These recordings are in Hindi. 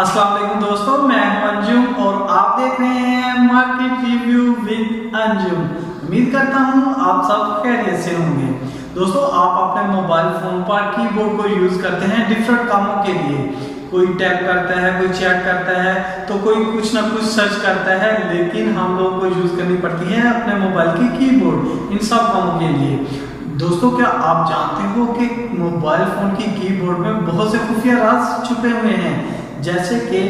अस्सलाम वालेकुम दोस्तों, मैं हूं अंजुम और आप देख रहे हैं मार्केट रिव्यू विद अंजुम। उम्मीद करता हूं आप सब खैरियत से होंगे। दोस्तों, आप अपने मोबाइल फोन पर कीबोर्ड को यूज करते हैं डिफरेंट कामों के लिए। कोई टैप करता है, कोई चैट करता है, तो कोई कुछ ना कुछ सर्च करता है, लेकिन हम लोगों को यूज करनी पड़ती है अपने मोबाइल की कीबोर्ड इन सब कामों के लिए। दोस्तों, क्या आप जानते हो कि मोबाइल फोन की कीबोर्ड में बहुत से खुफिया राज छुपे हुए हैं। जैसे कि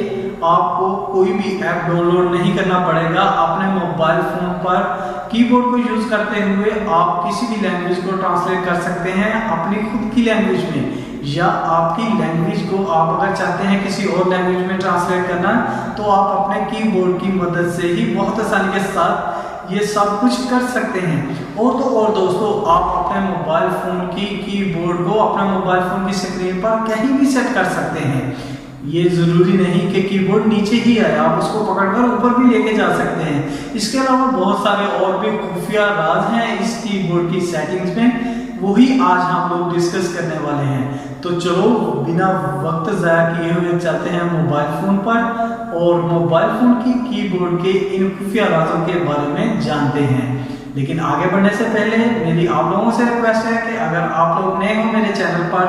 आपको कोई भी ऐप डाउनलोड नहीं करना पड़ेगा। अपने मोबाइल फोन पर कीबोर्ड को यूज करते हुए आप किसी भी लैंग्वेज को ट्रांसलेट कर सकते हैं अपनी खुद की लैंग्वेज में, या आपकी लैंग्वेज को आप अगर चाहते हैं किसी और लैंग्वेज में ट्रांसलेट करना, तो आप अपने कीबोर्ड की मदद से ही बहुत आसानी के साथ ये सब कुछ कर सकते हैं। और तो और दोस्तों, आप अपने मोबाइल फोन की कीबोर्ड को अपने मोबाइल फोन की स्क्रीन पर कहीं भी सेट कर सकते हैं। ये जरूरी नहीं कि कीबोर्ड नीचे ही आए, आप उसको पकड़कर ऊपर भी लेके जा सकते हैं। इसके अलावा बहुत सारे और भी खुफिया राज हैं इस कीबोर्ड की सेटिंग्स में, वही आज हम लोग डिस्कस करने वाले हैं। तो चलो बिना वक्त ज़ाया किए हुए चलते हैं मोबाइल फ़ोन पर और मोबाइल फ़ोन की कीबोर्ड के इन खुफिया राजों के बारे में जानते हैं। लेकिन आगे बढ़ने से पहले मेरी आप लोगों से रिक्वेस्ट है कि अगर आप लोग नए हो मेरे चैनल पर,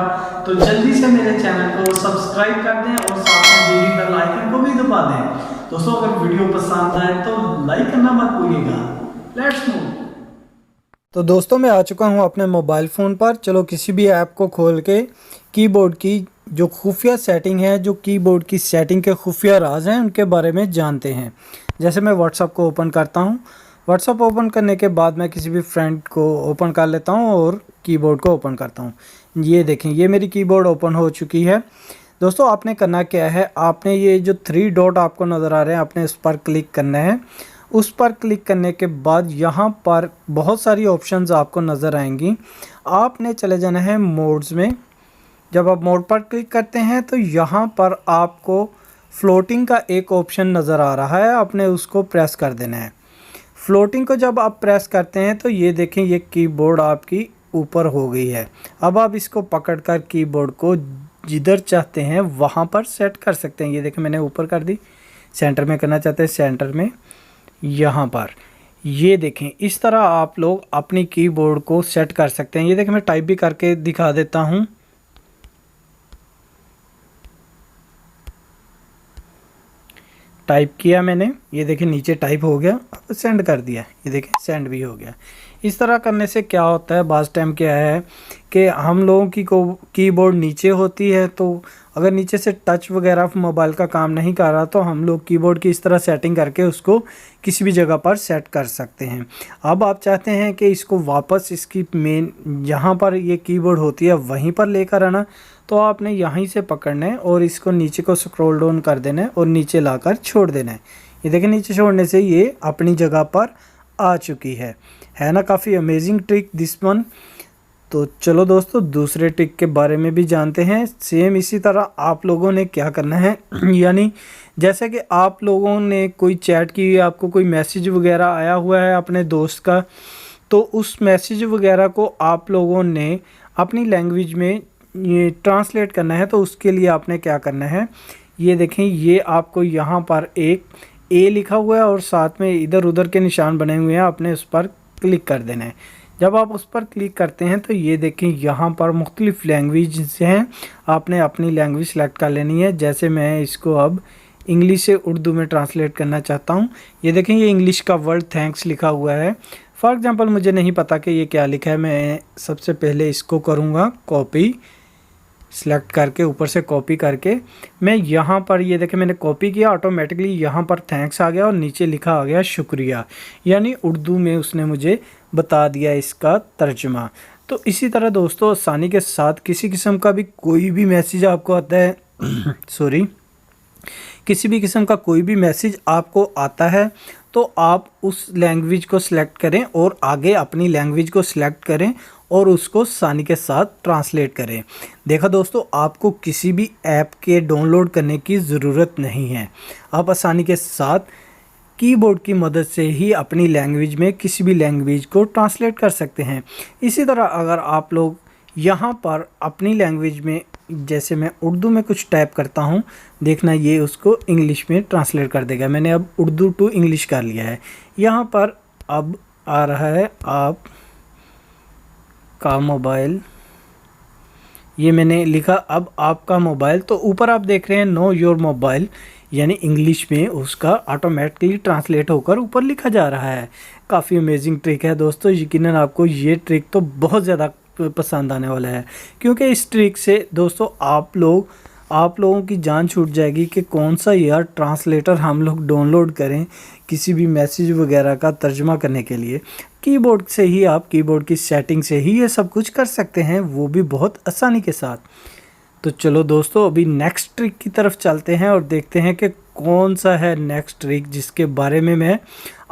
तो जल्दी से मेरे चैनल को सब्सक्राइब कर दें और साथ में दी गई बेल आइकन को भी दबा दें। दोस्तों, अगर वीडियो पसंद आए तो लाइक करना मत भूलिएगा। Let's move. तो दोस्तों, मैं आ चुका हूं अपने मोबाइल फ़ोन पर। चलो किसी भी ऐप को खोल के कीबोर्ड की जो खुफिया सेटिंग है, जो कीबोर्ड की सेटिंग के खुफिया राज हैं, उनके बारे में जानते हैं। जैसे मैं व्हाट्सअप को ओपन करता हूं। व्हाट्सअप ओपन करने के बाद मैं किसी भी फ्रेंड को ओपन कर लेता हूं और कीबोर्ड को ओपन करता हूं। ये देखें, ये मेरी कीबोर्ड ओपन हो चुकी है। दोस्तों, आपने करना क्या है, आपने ये जो 3 डॉट आपको नज़र आ रहे हैं, आपने इस पर क्लिक करना है। उस पर क्लिक करने के बाद यहाँ पर बहुत सारी ऑप्शंस आपको नज़र आएंगी। आपने चले जाना है मोड्स में। जब आप मोड पर क्लिक करते हैं तो यहाँ पर आपको फ्लोटिंग का एक ऑप्शन नज़र आ रहा है, आपने उसको प्रेस कर देना है। फ्लोटिंग को जब आप प्रेस करते हैं तो ये देखें, ये कीबोर्ड आपकी ऊपर हो गई है। अब आप इसको पकड़कर कीबोर्ड को जिधर चाहते हैं वहाँ पर सेट कर सकते हैं। ये देखें, मैंने ऊपर कर दी। सेंटर में करना चाहते हैं, सेंटर में यहाँ पर ये देखें, इस तरह आप लोग अपनी कीबोर्ड को सेट कर सकते हैं। ये देखें, मैं टाइप भी करके दिखा देता हूँ। टाइप किया मैंने, ये देखें नीचे टाइप हो गया। अब सेंड कर दिया, ये देखें सेंड भी हो गया। इस तरह करने से क्या होता है, बाज़ टाइम क्या है कि हम लोगों की कीबोर्ड नीचे होती है, तो अगर नीचे से टच वगैरह मोबाइल का काम नहीं कर रहा, तो हम लोग कीबोर्ड की इस तरह सेटिंग करके उसको किसी भी जगह पर सेट कर सकते हैं। अब आप चाहते हैं कि इसको वापस इसकी मेन जहाँ पर ये कीबोर्ड होती है वहीं पर लेकर आना, तो आपने यहीं से पकड़ना है और इसको नीचे को स्क्रॉल डाउन कर देना है और नीचे लाकर छोड़ देना है। ये देखें, नीचे छोड़ने से ये अपनी जगह पर आ चुकी है ना। काफ़ी अमेजिंग ट्रिक दिस वन। तो चलो दोस्तों, दूसरे ट्रिक के बारे में भी जानते हैं। सेम इसी तरह आप लोगों ने क्या करना है यानी जैसे कि आप लोगों ने कोई चैट की, आपको कोई मैसेज वगैरह आया हुआ है अपने दोस्त का, तो उस मैसेज वगैरह को आप लोगों ने अपनी लैंग्वेज में ये ट्रांसलेट करना है। तो उसके लिए आपने क्या करना है, ये देखें, ये आपको यहाँ पर एक ए लिखा हुआ है और साथ में इधर उधर के निशान बने हुए हैं, आपने उस पर क्लिक कर देना है। जब आप उस पर क्लिक करते हैं तो ये देखें, यहाँ पर मुख्तलिफ़ लैंग्वेज हैं, आपने अपनी लैंग्वेज सेलेक्ट कर लेनी है। जैसे मैं इसको अब इंग्लिश से उर्दू में ट्रांसलेट करना चाहता हूँ। ये देखें, ये इंग्लिश का वर्ड थैंक्स लिखा हुआ है। फॉर एग्ज़ाम्पल मुझे नहीं पता कि ये क्या लिखा है, मैं सबसे पहले इसको करूँगा कॉपी, सेलेक्ट करके ऊपर से कॉपी करके मैं यहाँ पर, ये देखें मैंने कॉपी किया, ऑटोमेटिकली यहाँ पर थैंक्स आ गया और नीचे लिखा आ गया शुक्रिया, यानी उर्दू में उसने मुझे बता दिया इसका तर्जुमा। तो इसी तरह दोस्तों, आसानी के साथ किसी किस्म का भी कोई भी मैसेज आपको आता है सॉरी, किसी भी किस्म का कोई भी मैसेज आपको आता है, तो आप उस लैंग्वेज को सिलेक्ट करें और आगे अपनी लैंग्वेज को सिलेक्ट करें और उसको आसानी के साथ ट्रांसलेट करें। देखा दोस्तों, आपको किसी भी ऐप के डाउनलोड करने की ज़रूरत नहीं है। आप आसानी के साथ कीबोर्ड की मदद से ही अपनी लैंग्वेज में किसी भी लैंग्वेज को ट्रांसलेट कर सकते हैं। इसी तरह अगर आप लोग यहाँ पर अपनी लैंग्वेज में जैसे मैं उर्दू में कुछ टाइप करता हूँ, देखना ये उसको इंग्लिश में ट्रांसलेट कर देगा। मैंने अब उर्दू टू इंग्लिश कर लिया है। यहाँ पर अब आ रहा है आप का मोबाइल, ये मैंने लिखा अब आपका मोबाइल, तो ऊपर आप देख रहे हैं नो योर मोबाइल, यानी इंग्लिश में उसका ऑटोमेटिकली ट्रांसलेट होकर ऊपर लिखा जा रहा है। काफ़ी अमेजिंग ट्रिक है दोस्तों, यकीनन आपको ये ट्रिक तो बहुत ज़्यादा पसंद आने वाला है, क्योंकि इस ट्रिक से दोस्तों आप लोगों की जान छूट जाएगी कि कौन सा यार ट्रांसलेटर हम लोग डाउनलोड करें किसी भी मैसेज वगैरह का तर्जुमा करने के लिए। कीबोर्ड से ही आप कीबोर्ड की सेटिंग से ही ये सब कुछ कर सकते हैं, वो भी बहुत आसानी के साथ। तो चलो दोस्तों अभी नेक्स्ट ट्रिक की तरफ चलते हैं और देखते हैं कि कौन सा है नेक्स्ट ट्रिक जिसके बारे में मैं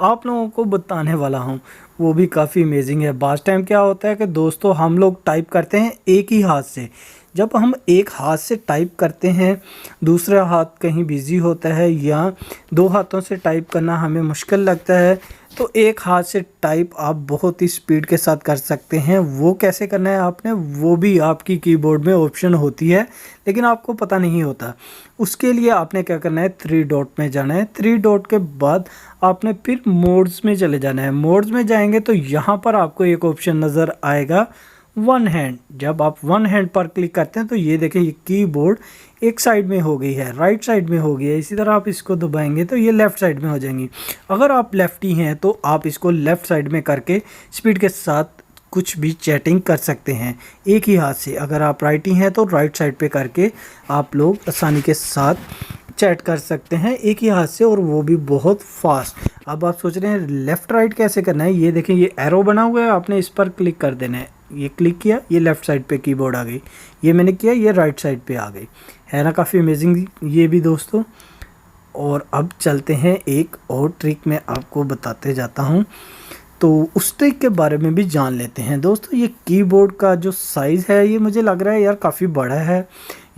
आप लोगों को बताने वाला हूँ। वो भी काफ़ी अमेजिंग है। बास टाइम क्या होता है कि दोस्तों हम लोग टाइप करते हैं एक ही हाथ से। जब हम एक हाथ से टाइप करते हैं, दूसरा हाथ कहीं बिज़ी होता है या दो हाथों से टाइप करना हमें मुश्किल लगता है, तो एक हाथ से टाइप आप बहुत ही स्पीड के साथ कर सकते हैं। वो कैसे करना है आपने, वो भी आपकी कीबोर्ड में ऑप्शन होती है, लेकिन आपको पता नहीं होता। उसके लिए आपने क्या करना है, 3 डॉट में जाना है। 3 डॉट के बाद आपने फिर मोड्स में चले जाना है। मोड्स में जाएंगे तो यहाँ पर आपको एक ऑप्शन नज़र आएगा वन हैंड। जब आप वन हैंड पर क्लिक करते हैं तो ये देखें ये कीबोर्ड एक साइड में हो गई है, राइट साइड में हो गई है। इसी तरह आप इसको दबाएंगे तो ये लेफ़्ट साइड में हो जाएंगी। अगर आप लेफ्टी हैं तो आप इसको लेफ़्ट साइड में करके स्पीड के साथ कुछ भी चैटिंग कर सकते हैं एक ही हाथ से। अगर आप राइटी हैं तो राइट साइड पे करके आप लोग आसानी के साथ चैट कर सकते हैं एक ही हाथ से, और वो भी बहुत फास्ट। अब आप सोच रहे हैं लेफ़्ट राइट कैसे करना है, ये देखें ये एरो बना हुआ है, आपने इस पर क्लिक कर देना है। ये क्लिक किया, ये लेफ़्ट साइड पे कीबोर्ड आ गई। ये मैंने किया, ये राइट साइड पे आ गई। है ना काफ़ी अमेजिंग ये भी दोस्तों। और अब चलते हैं एक और ट्रिक मैं आपको बताते जाता हूँ, तो उस ट्रिक के बारे में भी जान लेते हैं दोस्तों। ये कीबोर्ड का जो साइज़ है ये मुझे लग रहा है यार काफ़ी बड़ा है,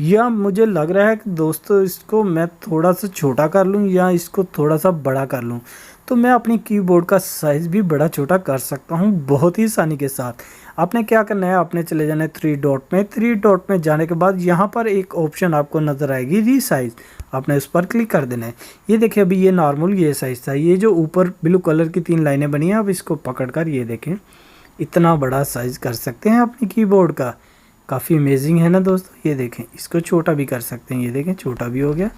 या मुझे लग रहा है कि दोस्तों इसको मैं थोड़ा सा छोटा कर लूँ या इसको थोड़ा सा बड़ा कर लूँ। तो मैं अपनी कीबोर्ड का साइज़ भी बड़ा छोटा कर सकता हूँ बहुत ही आसानी के साथ। आपने क्या करना है, आपने चले जाना है 3 डॉट में। 3 डॉट में जाने के बाद यहाँ पर एक ऑप्शन आपको नज़र आएगी रीसाइज़, आपने उस पर क्लिक कर देना है। ये देखिए अभी ये नॉर्मल ये साइज़ था, ये जो ऊपर ब्लू कलर की 3 लाइनें बनी हैं, आप इसको पकड़कर ये देखें इतना बड़ा साइज़ कर सकते हैं अपनी कीबोर्ड का। काफ़ी अमेजिंग है ना दोस्तों। ये देखें इसको छोटा भी कर सकते हैं, ये देखें छोटा भी हो गया,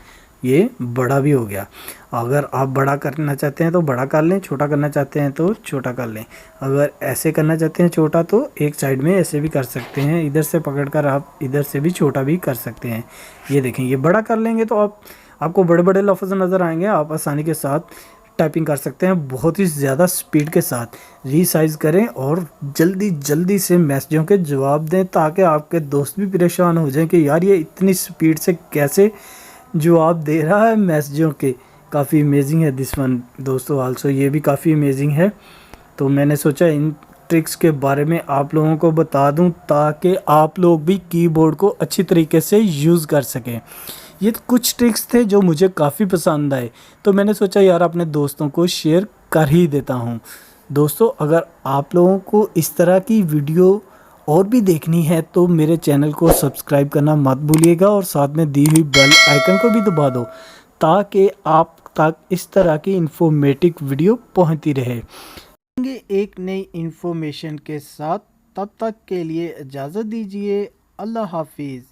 ये बड़ा भी हो गया। अगर आप बड़ा करना चाहते हैं तो बड़ा कर लें, छोटा करना चाहते हैं तो छोटा कर लें। अगर ऐसे करना चाहते हैं छोटा तो एक साइड में ऐसे भी कर सकते हैं, इधर से पकड़कर आप इधर से भी छोटा भी कर सकते हैं। ये देखें ये बड़ा कर लेंगे तो आपको बड़े बड़े लफ्ज़ नज़र आएंगे, आप आसानी के साथ टाइपिंग कर सकते हैं बहुत ही ज़्यादा स्पीड के साथ। रीसाइज़ करें और जल्दी जल्दी से मैसेजों के जवाब दें, ताकि आपके दोस्त भी परेशान हो जाएं कि यार ये इतनी स्पीड से कैसे जवाब दे रहा है मैसेजों के। काफ़ी अमेजिंग है दिस वन दोस्तों आल्सो, ये भी काफ़ी अमेजिंग है। तो मैंने सोचा इन ट्रिक्स के बारे में आप लोगों को बता दूं, ताकि आप लोग भी कीबोर्ड को अच्छी तरीके से यूज़ कर सकें। ये कुछ ट्रिक्स थे जो मुझे काफ़ी पसंद आए, तो मैंने सोचा यार अपने दोस्तों को शेयर कर ही देता हूँ। दोस्तों अगर आप लोगों को इस तरह की वीडियो और भी देखनी है तो मेरे चैनल को सब्सक्राइब करना मत भूलिएगा, और साथ में दी हुई बेल आइकन को भी दबा दो, ताकि आप तक इस तरह की इंफॉर्मेटिव वीडियो पहुंचती रहे। एक नई इंफॉर्मेशन के साथ, तब तक के लिए इजाज़त दीजिए। अल्लाह हाफिज़।